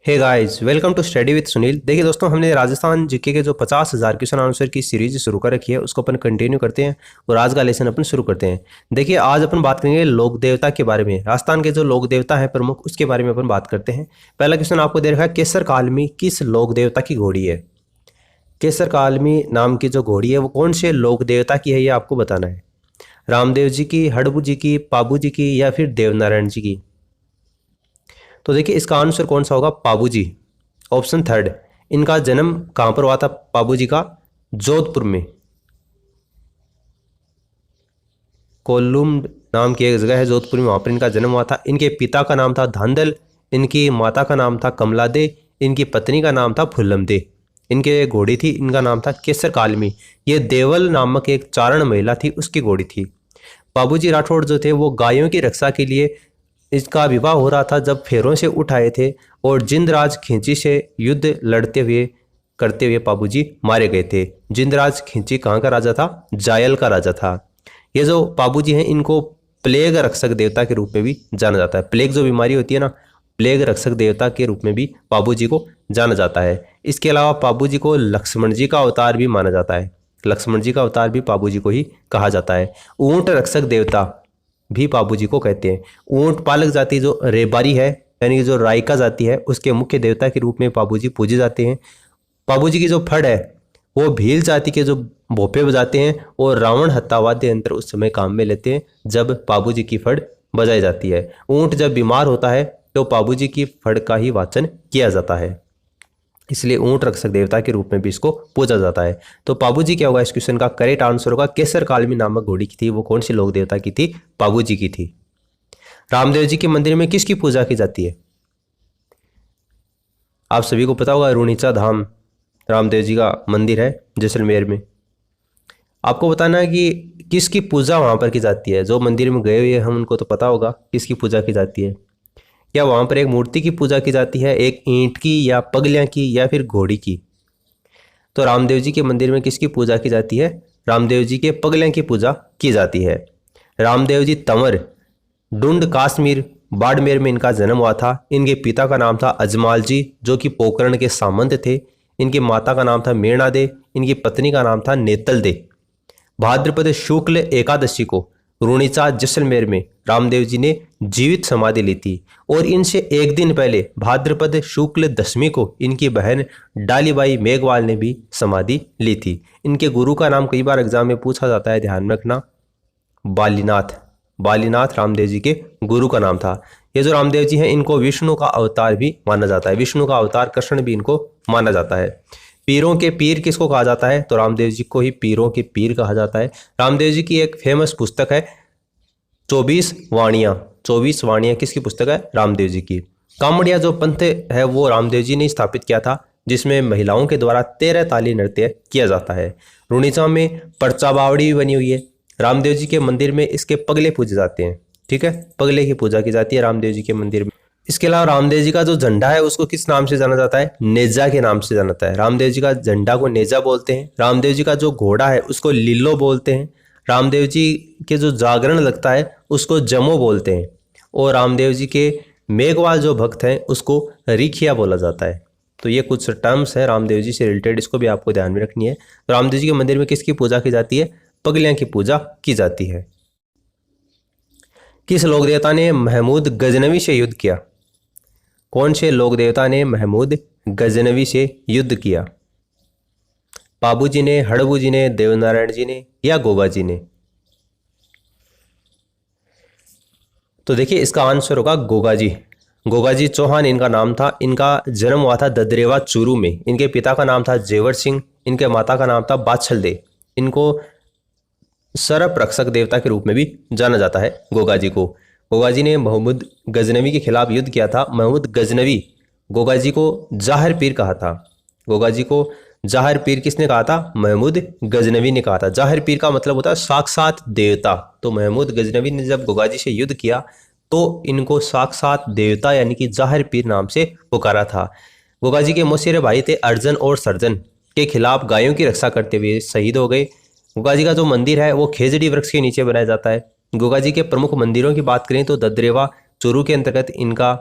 Hey guys, welcome to study with Sunil. देखिए दोस्तों, हमने राजस्थान जीके के जो 50,000 क्वेश्चन आंसर की सीरीज शुरू कर रखी है उसको अपन कंटिन्यू करते हैं और आज का लेसन अपन शुरू करते हैं। देखिए, आज अपन बात करेंगे लोक देवता के बारे में। राजस्थान के जो लोक देवता है प्रमुख, उसके बारे में अपन बात करते हैं। पहला क्वेश्चन आपको दे रखा है, केसर कालमी किस लोक देवता की घोड़ी है? केसर कालमी नाम की जो घोड़ी है वो कौन से लोक देवता की है, ये आपको बताना है। रामदेव जी की, हड़बू जी की, पाबू जी की या फिर देवनारायण जी की? तो देखिए, इसका आंसर कौन सा होगा? पाबू जी, ऑप्शन थर्ड। इनका जन्म कहां पर हुआ था पाबू जी का? जोधपुर में। कोल्लूम नाम की एक जगह है जोधपुर में, वहां पर इनका जन्म हुआ था। इनके पिता का नाम था धांधल, इनकी माता का नाम था कमला दे, इनकी पत्नी का नाम था फुल्लम दे। इनके घोड़ी थी, इनका नाम था केसर कालमी। ये देवल नामक एक चारण महिला थी, उसकी घोड़ी थी। बाबूजी राठौड़ जो थे वो गायों की रक्षा के लिए, इसका विवाह हो रहा था जब फेरों से उठ आए थे और जिंदराज खिंची से युद्ध लड़ते हुए करते हुए बाबूजी मारे गए थे। जिंदराज खिंची कहाँ का राजा था? जायल का राजा था। ये जो बाबूजी हैं इनको प्लेग रक्षक देवता के रूप में भी जाना जाता है। प्लेग जो बीमारी होती है ना, प्लेग रक्षक देवता के रूप में भी बाबूजी को जाना जाता है। इसके अलावा बाबूजी को लक्ष्मण जी का अवतार भी माना जाता है। लक्ष्मण जी का अवतार भी बाबूजी को ही कहा जाता है। ऊंट रक्षक देवता भी बाबूजी को कहते हैं। ऊंट पालक जाति जो रेबारी है, यानी कि जो रायका जाति है, उसके मुख्य देवता के रूप में बाबूजी पूजे जाते हैं। बाबूजी की जो फड़ है वो भील जाति के जो भोपे बजाते हैं और रावण हत्या वाद्य यंत्र उस समय काम में लेते हैं जब बाबूजी की फड़ बजाई जाती है। ऊंट जब बीमार होता है तो बाबूजी की फड़ का ही वाचन किया जाता है, इसलिए ऊंट रक्षक देवता के रूप में भी इसको पूजा जाता है। तो बाबूजी क्या होगा? इस क्वेश्चन का करेक्ट आंसर होगा केसर कालमी नामक घोड़ी की थी। वो कौन सी लोक देवता की थी? बाबूजी की थी। रामदेव जी के मंदिर में किसकी पूजा की जाती है? आप सभी को पता होगा, रुणीचा धाम रामदेव जी का मंदिर है जैसलमेर में। आपको बताना है कि किसकी पूजा वहां पर की जाती है। जो मंदिर में गए हुए हम उनको तो पता होगा किसकी पूजा की जाती है। क्या वहां पर एक मूर्ति की पूजा की जाती है, एक ईंट की या पगलियां की या फिर घोड़ी की? तो रामदेव जी के मंदिर में किसकी पूजा की जाती है? रामदेव जी के पगलियां की पूजा की जाती है। रामदेव जी तंवर, डुंड, काश्मीर, बाड़मेर में इनका जन्म हुआ था। इनके पिता का नाम था अजमाल जी, जो कि पोकरण के सामंत थे। इनकी माता का नाम था मेणा दे, इनकी पत्नी का नाम था नेतल दे। भाद्रपद शुक्ल एकादशी को रुणीचा जैसलमेर में रामदेव जी ने जीवित समाधि ली थी और इनसे एक दिन पहले भाद्रपद शुक्ल दशमी को इनकी बहन डालीबाई मेघवाल ने भी समाधि ली थी। इनके गुरु का नाम कई बार एग्जाम में पूछा जाता है, ध्यान में रखना, बालीनाथ। बालीनाथ रामदेव जी के गुरु का नाम था। ये जो रामदेव जी हैं इनको विष्णु का अवतार भी माना जाता है। विष्णु का अवतार कृष्ण भी इनको माना जाता है। पीरों के पीर किसको कहा जाता है? तो रामदेव जी को ही पीरों के पीर कहा जाता है। रामदेव जी की एक फेमस पुस्तक है 24 वाणियाँ। 24 वाणियाँ किसकी पुस्तक है? रामदेव जी की। कामड़िया जो पंथ है वो रामदेव जी ने स्थापित किया था, जिसमें महिलाओं के द्वारा 13 ताली नृत्य किया जाता है। रुणीचा में पर्चा बावड़ी भी बनी हुई है। रामदेव जी के मंदिर में इसके पगले पूजे जाते हैं। ठीक है, पगले की पूजा की जाती है रामदेव जी के मंदिर में। इसके अलावा रामदेव जी का जो झंडा है उसको किस नाम से जाना जाता है? नेजा के नाम से जाना जाता है। रामदेव जी का झंडा को नेजा बोलते हैं। रामदेव जी का जो घोड़ा है उसको लीलो बोलते हैं। रामदेव जी के जो जागरण लगता है उसको जमो बोलते हैं। और रामदेव जी के मेघवाल जो भक्त हैं उसको रिखिया बोला जाता है। तो ये कुछ टर्म्स हैं रामदेव जी से रिलेटेड, इसको भी आपको ध्यान में रखनी है। तो रामदेव जी के मंदिर में किसकी पूजा की जाती है? पगलियां की पूजा की जाती है। किस लोक देवता ने महमूद गजनवी से युद्ध किया? कौन से लोक देवता ने महमूद गजनवी से युद्ध किया? बाबू जी ने, हड़बू जी ने, देवनारायण जी ने या गोगा जी ने? तो देखिए, इसका आंसर होगा गोगा जी। गोगा जी चौहान इनका नाम था। इनका जन्म हुआ था ददरेवा चूरू में। इनके पिता का नाम था जेवर सिंह, इनके माता का नाम था बाछल दे। इनको सरप रक्षक देवता के रूप में भी जाना जाता है गोगा जी को। गोगा जी ने महमूद गजनवी के खिलाफ युद्ध किया था। महमूद गजनवी गोगा जी को जाहिर पीर कहा था। गोगा जी को जाहिर पीर किसने कहा था? महमूद गजनवी ने कहा था। जाहिर पीर का मतलब होता है साक्षात देवता। तो महमूद गजनवी ने जब गोगा जी से युद्ध किया तो इनको साक्षात देवता यानी कि जाहिर पीर नाम से पुकारा था। गोगा जी के मौसेरे भाई थे अर्जन और सर्जन, के खिलाफ गायों की रक्षा करते हुए शहीद हो गए। गोगा जी का जो मंदिर है वो खेजड़ी वृक्ष के नीचे बनाया जाता है। गोगा जी के प्रमुख मंदिरों की बात करें तो ददरेवा चूरू के अंतर्गत इनका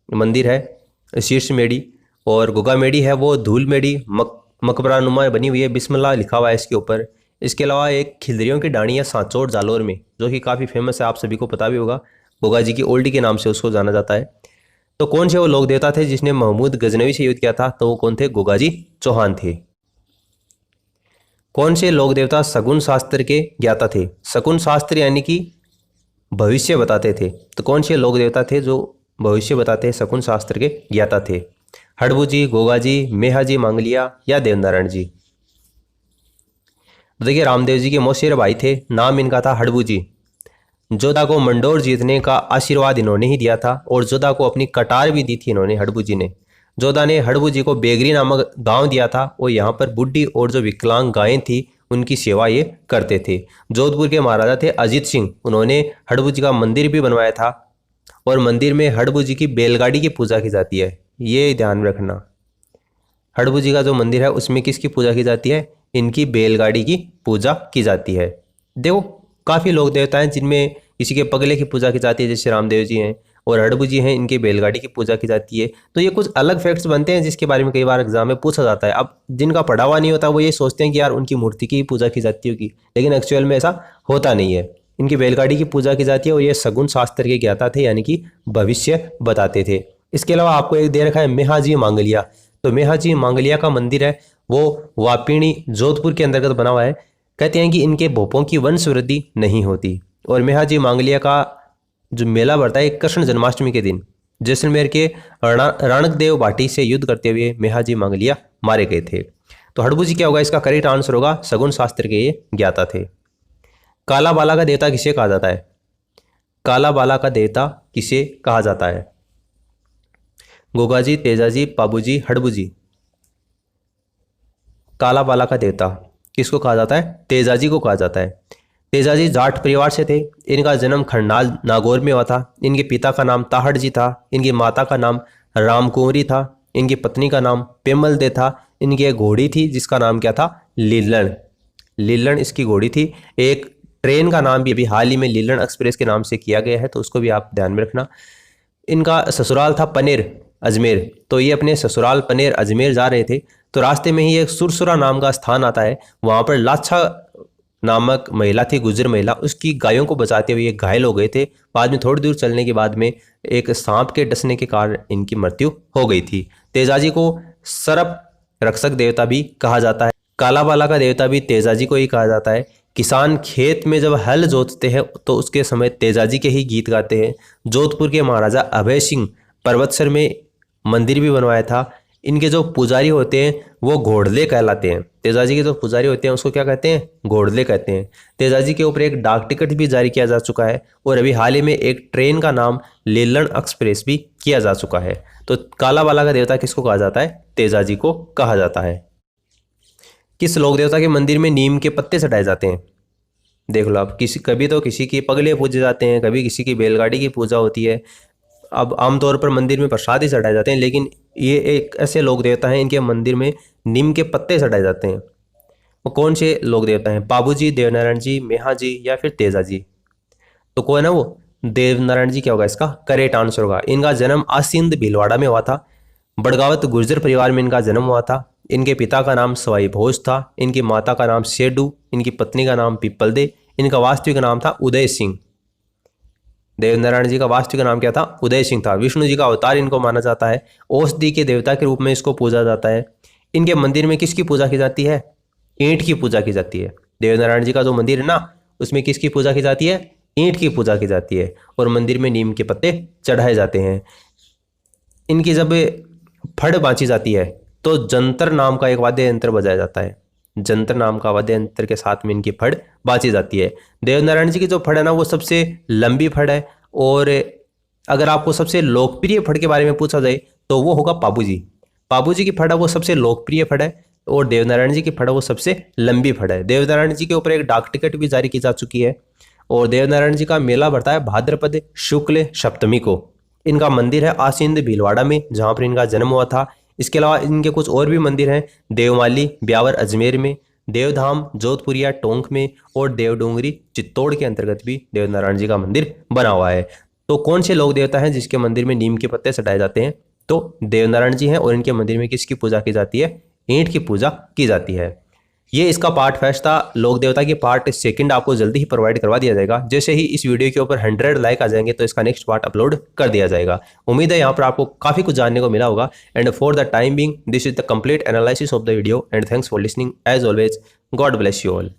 मंदिर है शीर्ष मेड़ी। और गोगामेडी है वो धूल मेडी मकबरा नुमा बनी हुई है, बिस्मिल्लाह लिखा हुआ है इसके ऊपर। इसके अलावा एक खिलरियों की डाणी है सांचौर जालोर में, जो कि काफ़ी फेमस है, आप सभी को पता भी होगा, गोगा जी की ओल्डी के नाम से उसको जाना जाता है। तो कौन से वो लोग देवता थे जिसने महमूद गजनवी से युद्ध किया था? तो वो कौन थे? गोगाजी चौहान थे। कौन से लोक देवता शगुन शास्त्र के ज्ञाता थे? शगुन शास्त्र यानी कि भविष्य बताते थे। तो कौन से लोक देवता थे जो भविष्य बताते हैं, शगुन शास्त्र के ज्ञाता थे? हड़बू जी, गोगा जी, मेहा जी मांगलिया या देवनारायण जी? तो देखिए रामदेव जी के मौसेर भाई थे, नाम इनका था हड़बू जी। जोधा को मंडोर जीतने का आशीर्वाद इन्होंने ही दिया था और जोधा को अपनी कटार भी दी थी इन्होंने, हड़बू जी ने। जोधा ने हड़बू जी को बेगरी नामक गांव दिया था और यहाँ पर बुढ़ी और जो विकलांग गायें थी उनकी सेवा ये करते थे। जोधपुर के महाराजा थे अजीत सिंह, उन्होंने हड़बू जी का मंदिर भी बनवाया था और मंदिर में हड़बू जी की बैलगाड़ी की पूजा की जाती है, ये ध्यान में रखना। हड़बू जी का जो मंदिर है उसमें किसकी पूजा की जाती है? इनकी बैलगाड़ी की पूजा की जाती है। देखो काफ़ी लोग देवता हैं जिनमें किसी के पगले की पूजा की जाती है, जैसे रामदेव जी हैं, और हड़बू जी हैं, इनकी बैलगाड़ी की पूजा की जाती है। तो ये कुछ अलग फैक्ट्स बनते हैं जिसके बारे में कई बार एग्जाम में पूछा जाता है। अब जिनका पढ़ा हुआ नहीं होता वो ये सोचते हैं कि यार उनकी मूर्ति की पूजा की जाती होगी, लेकिन एक्चुअल में ऐसा होता नहीं है। इनकी बैलगाड़ी की पूजा की जाती है और ये शगुन शास्त्र के ज्ञाता थे, यानी कि भविष्य बताते थे। इसके अलावा आपको एक दे रखा है मेहाजी मांगलिया। तो मेहाजी मांगलिया का मंदिर है वो वापिणी जोधपुर के अंतर्गत बना हुआ है। कहते हैं कि इनके भोपों की वंश वृद्धि नहीं होती। और मेहाजी मांगलिया का जो मेला बढ़ता है कृष्ण जन्माष्टमी के दिन, जैसलमेर के राणकदेव भाटी से युद्ध करते हुए मेहाजी मांगलिया मारे गए थे। तो हड़बू जी क्या होगा? इसका करेक्ट आंसर होगा शगुन शास्त्र के ये ज्ञाता थे। काला बाला का देवता किसे कहा जाता है? काला बाला का देवता किसे कहा जाता है? गोगाजी, तेजाजी, पाबूजी, हड़बूजी? काला बाला का देवता किसको कहा जाता है? तेजाजी को कहा जाता है। तेजाजी जाट परिवार से थे। इनका जन्म खरनाल नागौर में हुआ था। इनके पिता का नाम ताहड़ जी था। इनकी माता का नाम रामकुंवरी था। इनकी पत्नी का नाम पेमल दे था। इनकी एक घोड़ी थी जिसका नाम क्या था? लीलन। लीलन इसकी घोड़ी थी। एक ट्रेन का नाम भी अभी हाल ही में लीलन एक्सप्रेस के नाम से किया गया है, तो उसको भी आप ध्यान में रखना। इनका ससुराल था पनेर अजमेर। तो ये अपने ससुराल पनेर अजमेर जा रहे थे, तो रास्ते में ही एक सुरसुरा नाम का स्थान आता है। वहाँ पर लाछा नामक महिला थी, गुजर महिला, उसकी गायों को बचाते हुए ये घायल हो गए थे। बाद में थोड़ी दूर चलने के बाद में एक सांप के डसने के कारण इनकी मृत्यु हो गई थी। तेजाजी को सर्प रक्षक देवता भी कहा जाता है। कालाबाला का देवता भी तेजाजी को ही कहा जाता है। किसान खेत में जब हल जोतते हैं तो उसके समय तेजाजी के ही गीत गाते हैं। जोधपुर के महाराजा अभय सिंह पर्वतसर में मंदिर भी बनवाया था। इनके जो पुजारी होते हैं वो घोड़ले कहलाते हैं। तेजाजी के जो पुजारी होते हैं उसको क्या कहते हैं? घोड़ले कहते हैं। तेजाजी के ऊपर एक डाक टिकट भी जारी किया जा चुका है और अभी हाल ही में एक ट्रेन का नाम लीलन एक्सप्रेस भी किया जा चुका है। तो कालाबाला का देवता किसको कहा जाता है? तेजाजी को कहा जाता है। किस लोक देवता के मंदिर में नीम के पत्ते चढ़ाए जाते हैं? देख लो आप, कभी तो किसी की पगले पूजे जाते हैं, कभी किसी की बैलगाड़ी की पूजा होती है। अब आमतौर पर मंदिर में प्रसाद ही चढ़ाए जाते हैं, लेकिन ये एक ऐसे लोक देवता हैं इनके मंदिर में नीम के पत्ते चढ़ाए जाते हैं। वो कौन से लोक देवता हैं? बाबूजी, देवनारायण जी, मेहा जी या फिर तेजा जी? तो कौन है वो? देवनारायण जी क्या होगा इसका करेक्ट आंसर होगा। इनका जन्म आसिंद भीलवाड़ा में हुआ था। बड़गावत गुर्जर परिवार में इनका जन्म हुआ था। इनके पिता का नाम सवाई भोज था। इनकी माता का नाम शेडू। इनकी पत्नी का नाम पिपलदे। इनका वास्तविक नाम था उदय सिंह। देवनारायण जी का वास्तविक नाम क्या था? उदय सिंह था। विष्णु जी का अवतार इनको माना जाता है। औषधि के देवता के रूप में इसको पूजा जाता है। इनके मंदिर में किसकी पूजा की जाती है? ईंट की पूजा की जाती है। देवनारायण जी का जो मंदिर है ना, उसमें किसकी पूजा की जाती है? ईंट की पूजा की जाती है। और मंदिर में नीम के पत्ते चढ़ाए जाते हैं। इनकी जब फड़ बाँची जाती है तो जंतर नाम का एक वाद्य यंत्र बजाया जाता है। जंतर नाम का वाद्य यंत्र के साथ में इनकी फड़ बाँची जाती है। देवनारायण जी की जो फड़ है ना वो सबसे लंबी फड़ है। और अगर आपको सबसे लोकप्रिय फड़ के बारे में पूछा जाए तो वो होगा पाबूजी। पाबूजी की फड़ है वो सबसे लोकप्रिय फड़ है और देवनारायण जी की फड़ है वो सबसे लंबी फड़ है। देवनारायण जी के ऊपर एक डाक टिकट भी जारी की जा चुकी है। और देवनारायण जी का मेला बढ़ता है भाद्रपद शुक्ल सप्तमी को। इनका मंदिर है आसिंद भीलवाड़ा में, जहाँ पर इनका जन्म हुआ था। इसके अलावा इनके कुछ और भी मंदिर हैं, देवमाली ब्यावर अजमेर में, देवधाम जोधपुरिया टोंक में और देवडोंगरी चित्तौड़ के अंतर्गत भी देवनारायण जी का मंदिर बना हुआ है। तो कौन से लोक देवता हैं जिसके मंदिर में नीम के पत्ते चढ़ाए जाते हैं? तो देवनारायण जी हैं और इनके मंदिर में किसकी पूजा की जाती है? ईंट की पूजा की जाती है। ये इसका पार्ट फर्स्ट था। लोक देवता की पार्ट सेकंड आपको जल्दी ही प्रोवाइड करवा दिया जाएगा। जैसे ही इस वीडियो के ऊपर 100 लाइक आ जाएंगे तो इसका नेक्स्ट पार्ट अपलोड कर दिया जाएगा। उम्मीद है यहाँ पर आपको काफ़ी कुछ जानने को मिला होगा। And for the time being this is the complete analysis of the video and thanks for listening as always. God bless you all.